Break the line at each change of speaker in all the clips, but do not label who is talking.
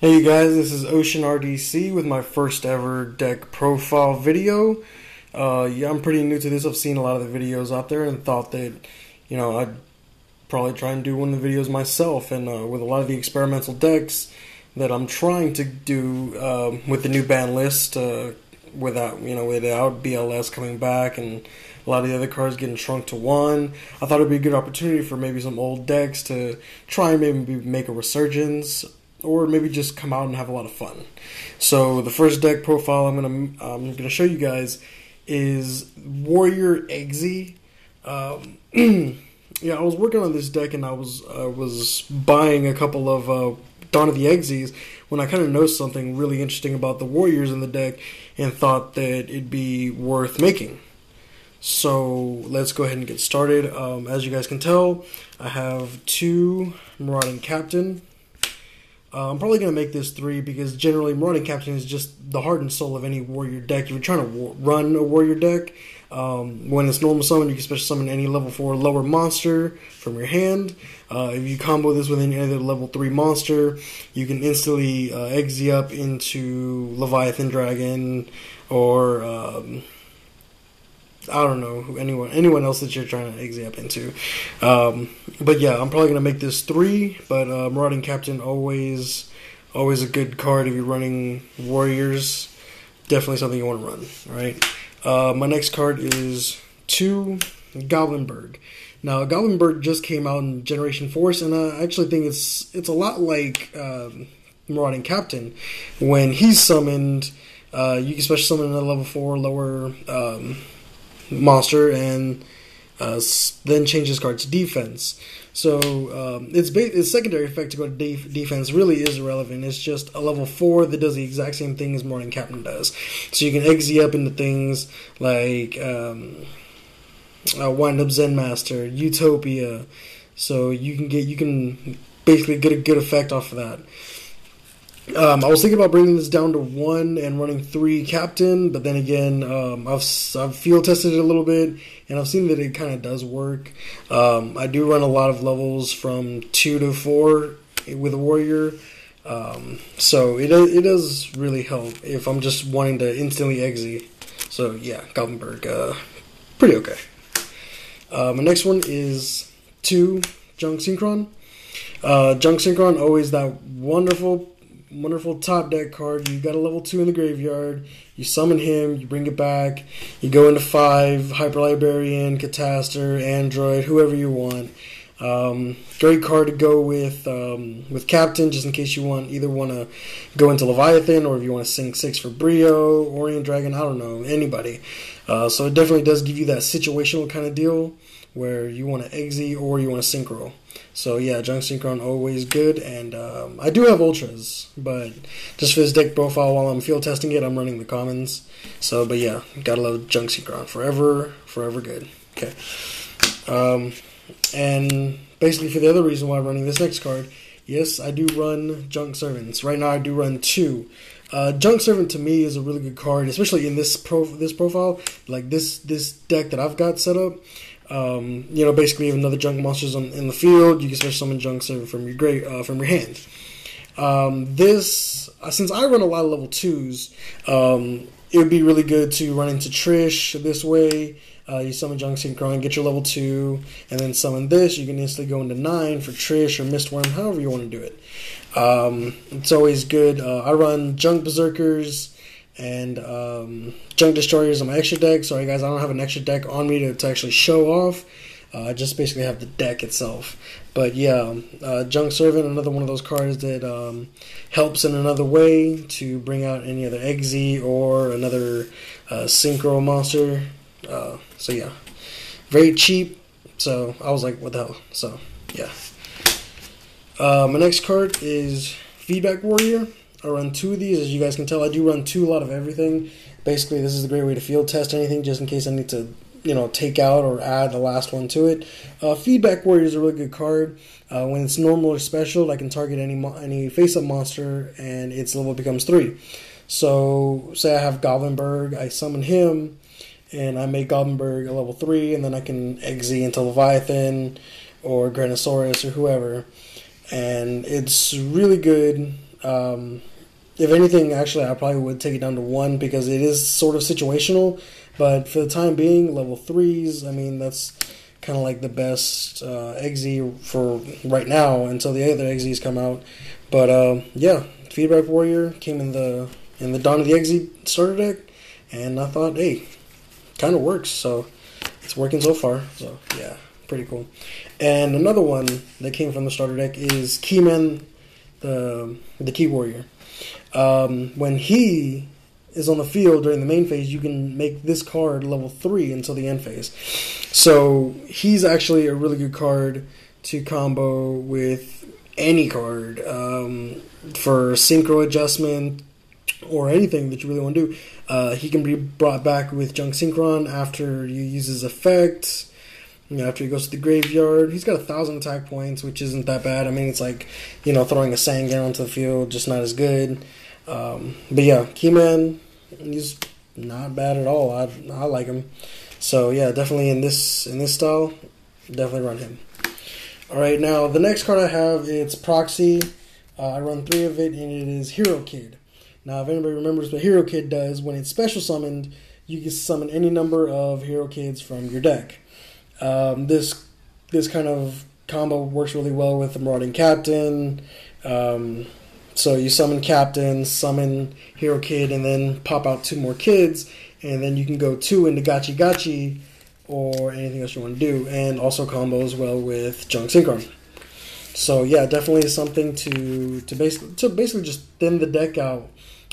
Hey you guys, this is OceanRDC with my first ever deck profile video. Yeah, I'm pretty new to this. I've seen a lot of the videos out there and thought that, I'd probably try and do one of the videos myself. And with a lot of the experimental decks that I'm trying to do with the new ban list, without BLS coming back and a lot of the other cards getting shrunk to one, I thought it'd be a good opportunity for maybe some old decks to try and maybe make a resurgence, or maybe just come out and have a lot of fun. So the first deck profile I'm gonna show you guys is Warrior XYZ. Yeah, I was working on this deck and I was buying a couple of Dawn of the XYZs when I kind of noticed something really interesting about the Warriors in the deck and thought that it'd be worth making. So let's go ahead and get started. As you guys can tell, I have two Marauding Captain. I'm probably going to make this 3 because generally Marauding Captain is just the heart and soul of any warrior deck. If you're trying to run a warrior deck, when it's normal summon, you can special summon any level 4 lower monster from your hand. If you combo this with any other level 3 monster, you can instantly XZ up into Leviathan Dragon or I don't know, anyone else that you're trying to exit up into. But yeah, I'm probably going to make this 3, but Marauding Captain, always a good card if you're running Warriors. Definitely something you want to run, alright? My next card is 2 Goblinberg. Now, Goblinberg just came out in Generation Force, and I actually think it's a lot like Marauding Captain. When he's summoned, you can special summon a level 4 lower monster and then change his card to defense. So its secondary effect to go to defense really is irrelevant. It's just a level 4 that does the exact same thing as Marauding Captain does. So you can XZ up into things like Wind Up Zen Master, Utopia. So you can basically get a good effect off of that. I was thinking about bringing this down to 1 and running 3 Captain, but then again, I've field tested it a little bit, and I've seen that it kind of does work. I do run a lot of levels from 2 to 4 with a Warrior, so it does really help if I'm just wanting to instantly exit. So yeah, Goblinberg, pretty okay. My next one is 2 Junk Synchron. Junk Synchron, always that wonderful top deck card. You got a level 2 in the graveyard, you summon him, you bring it back, you go into 5, Hyper Librarian, Catastor, Android, whoever you want. Great card to go with Captain, just in case you want to go into Leviathan, or if you want to sink 6 for Brio, Orient Dragon, I don't know, anybody. So it definitely does give you that situational kind of deal where you want to exit or you want to synchro. So yeah, Junk Synchron, always good. And I do have Ultras, but just for this deck profile, while I'm field testing it, I'm running the commons. So, but yeah, gotta love Junk Synchron. Forever good. Okay. And basically for the other reason why I'm running this next card, yes, I do run Junk Servants. Right now I do run 2. Junk Servant to me is a really good card, especially in this profile, like this deck that I've got set up. Basically, if another junk monster's in the field, you can special summon Junk Servant from your hand. Since I run a lot of level 2s, it would be really good to run into Trish this way. You summon Junk Synchron, get your level 2, and then summon this. You can instantly go into 9 for Trish or Mistworm, however you want to do it. It's always good. I run Junk Berserkers and Junk Destroyers on my extra deck. Sorry guys, I don't have an extra deck on me to actually show off. I just basically have the deck itself. But yeah, Junk Servant, another one of those cards that helps in another way to bring out any other XZ or another Synchro monster. So yeah, very cheap. So I was like, what the hell? So yeah. My next card is Feedback Warrior. I run 2 of these. As you guys can tell, I do run 2 a lot of everything. Basically, this is a great way to field test anything, just in case I need to, take out or add the last one to it. Feedback Warrior is a really good card. When it's normal or special, I can target any face-up monster, and its level becomes 3. So, say I have Goblinberg, I summon him, and I make Goblinberg a level 3, and then I can exit into Leviathan or Granosaurus or whoever. And it's really good If anything, actually, I probably would take it down to 1 because it is sort of situational. But for the time being, level 3s, I mean, that's kind of like the best XZ for right now until the other XZs come out. But yeah, Feedback Warrior came in the Dawn of the XZ starter deck, and I thought, hey, kind of works. So it's working so far. So yeah, pretty cool. And another one that came from the starter deck is Keyman, the Key Warrior. When he is on the field during the main phase, you can make this card level 3 until the end phase. So he's actually a really good card to combo with any card for synchro adjustment or anything that you really want to do. He can be brought back with Junk Synchron after you use his effect. After he goes to the graveyard. He's got 1,000 attack points, which isn't that bad. I mean, it's like, throwing a Sangan onto the field, just not as good. But yeah, Keyman, he's not bad at all. I like him. So yeah, definitely in this style, definitely run him. Alright, now the next card I have, it's Proxy. I run 3 of it, and it is Hero Kid. Now, if anybody remembers what Hero Kid does, when it's special summoned, you can summon any number of Hero Kids from your deck. This kind of combo works really well with the Marauding Captain. So you summon Captain, summon Hero Kid, and then pop out 2 more kids, and then you can go 2 into Gachi Gachi or anything else you want to do, and also combos well with Junk Synchron. So yeah, definitely something to basically just thin the deck out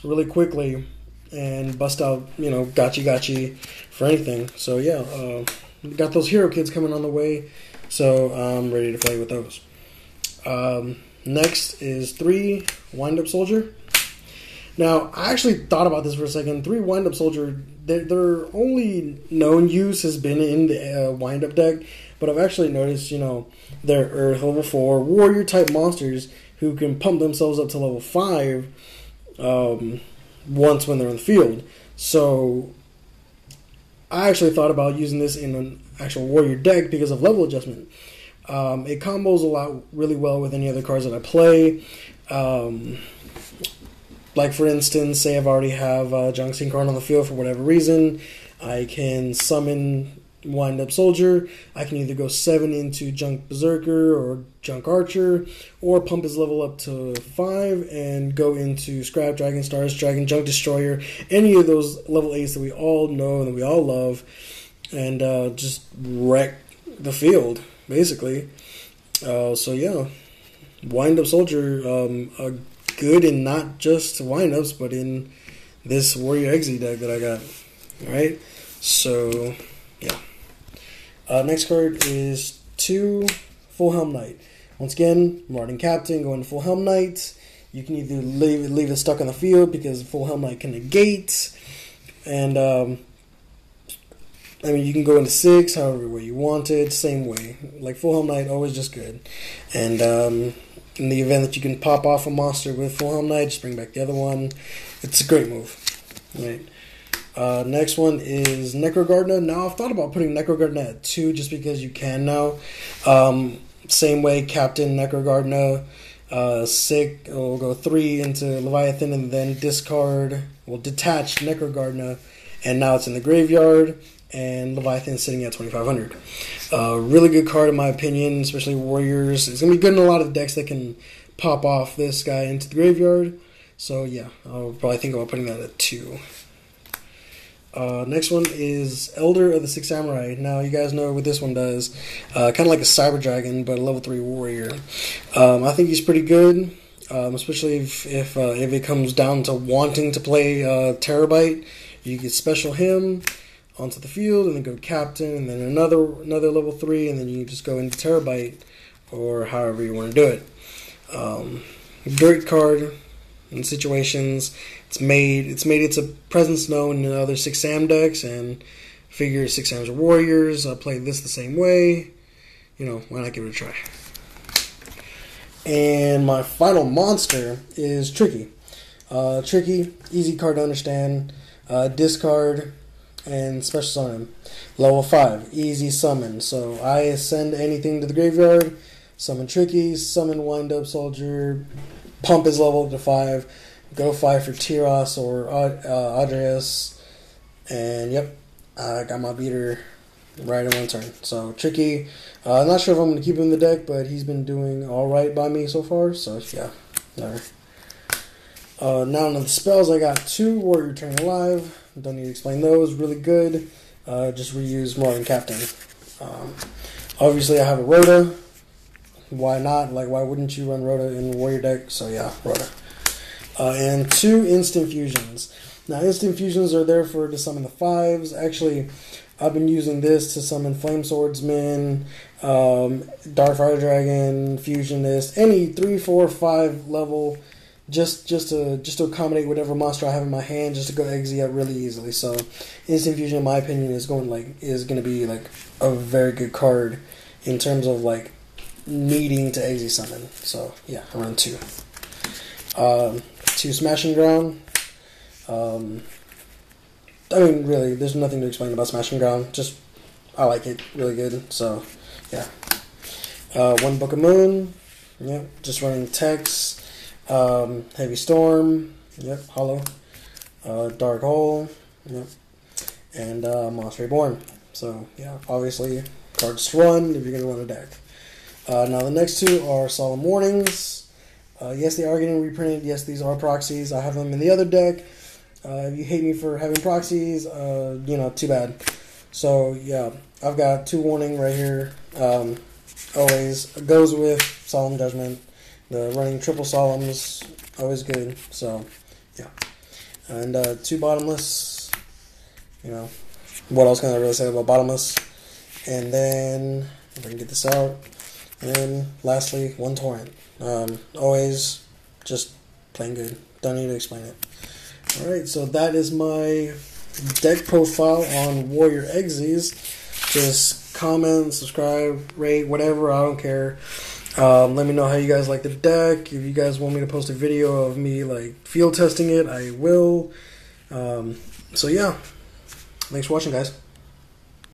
really quickly and bust out Gachi Gachi for anything. So yeah. Got those Hero Kids coming on the way, so I'm ready to play with those. Next is 3 Wind-Up Soldier. Now, I actually thought about this for a second. 3 Wind-Up Soldier, their only known use has been in the Wind-Up deck, but I've actually noticed, they're Earth level 4 Warrior-type monsters who can pump themselves up to level 5 once when they're in the field. So I actually thought about using this in an actual Warrior deck because of level adjustment. It combos really well with any other cards that I play. Like for instance, say I've already have Junk Synchron on the field for whatever reason. I can summon Wind-Up Soldier. I can either go 7 into Junk Berserker or Junk Archer, or pump his level up to 5 and go into Scrap Dragon, Stars Dragon, Junk Destroyer, any of those level 8s that we all know and that we all love, and just wreck the field, basically. So yeah, Wind-Up Soldier, good in not just wind-ups, but in this Warrior XZ deck that I got. Alright, so yeah. Next card is 2 Full Helm Knight. Once again, Marauding Captain, go into Full Helm Knight. You can either leave it stuck on the field because Full Helm Knight can negate. And, you can go into 6, however way you want it. Same way. Like, Full Helm Knight, always just good. And, in the event that you can pop off a monster with Full Helm Knight, just bring back the other one. It's a great move. Right. Next one is Necrogardna. Now, I've thought about putting Necrogardna at 2 just because you can now. Same way, Captain Necrogardna. We'll go 3 into Leviathan and then discard. We'll detach Necrogardna, and now it's in the graveyard. And Leviathan is sitting at 2,500. Really good card in my opinion, especially Warriors. It's going to be good in a lot of decks that can pop off this guy into the graveyard. So yeah, I'll probably think about putting that at 2. Next one is Elder of the Six Samurai. Now, you guys know what this one does. Kind of like a Cyber Dragon, but a level 3 warrior. I think he's pretty good, especially if it comes down to wanting to play Terabyte. You can special him onto the field, and then go Captain, and then another level 3, and then you can just go into Terabyte, or however you want to do it. Great card in situations. It's made its presence known in other 6 Sam decks, and figure 6 Sams are warriors. I played this the same way. Why not give it a try? And my final monster is Tricky. Tricky, easy card to understand. Discard and special summon. Level 5, easy summon. So I send anything to the graveyard, summon Tricky, summon Wind-Up Soldier, pump his level to 5, go 5 for Tyros or Adrius, and yep, I got my beater right in 1 turn. So tricky. I'm not sure if I'm going to keep him in the deck, but he's been doing alright by me so far, so yeah, whatever. Now on the spells, I got 2 Warrior Turning Alive. Don't need to explain those. Really good. Just reuse Marauding Captain. Obviously, I have a Rhoda. Why not? Like, why wouldn't you run Rhoda in the Warrior deck? So yeah, Rhoda. And 2 Instant Fusions. Now, Instant Fusions are there to summon the 5s. Actually, I've been using this to summon Flame Swordsman, Dark Fire Dragon, Fusionist, any 3, 4, 5 level. Just to accommodate whatever monster I have in my hand, just to go XZ out really easily. So, Instant Fusion, in my opinion, is going to be like a very good card in terms of like needing to XZ summon. So yeah, I run 2. 2 Smashing Ground. I mean, really, there's nothing to explain about Smashing Ground. Just I like it, really good. So yeah, 1 Book of Moon. Yep, just running Text. Heavy Storm, yep, Hollow, Dark Hole, yep, and Monster Reborn. So yeah, obviously cards to run if you're gonna run a deck. Now the next 2 are Solemn Warnings. Yes, they are getting reprinted. Yes, these are proxies. I have them in the other deck. If you hate me for having proxies, too bad. So yeah, I've got 2 warning right here. Always goes with Solemn Judgment. The running triple Solemns, always good. So, yeah. And 2 Bottomless. What else can I really say about Bottomless? And then, if I can get this out. And then, lastly, 1 Torrent. Always just plain good. Don't need to explain it. Alright, so that is my deck profile on Warrior XYZ. Just comment, subscribe, rate, whatever. I don't care. Let me know how you guys like the deck. If you guys want me to post a video of me like field testing it, I will. So yeah, thanks for watching, guys.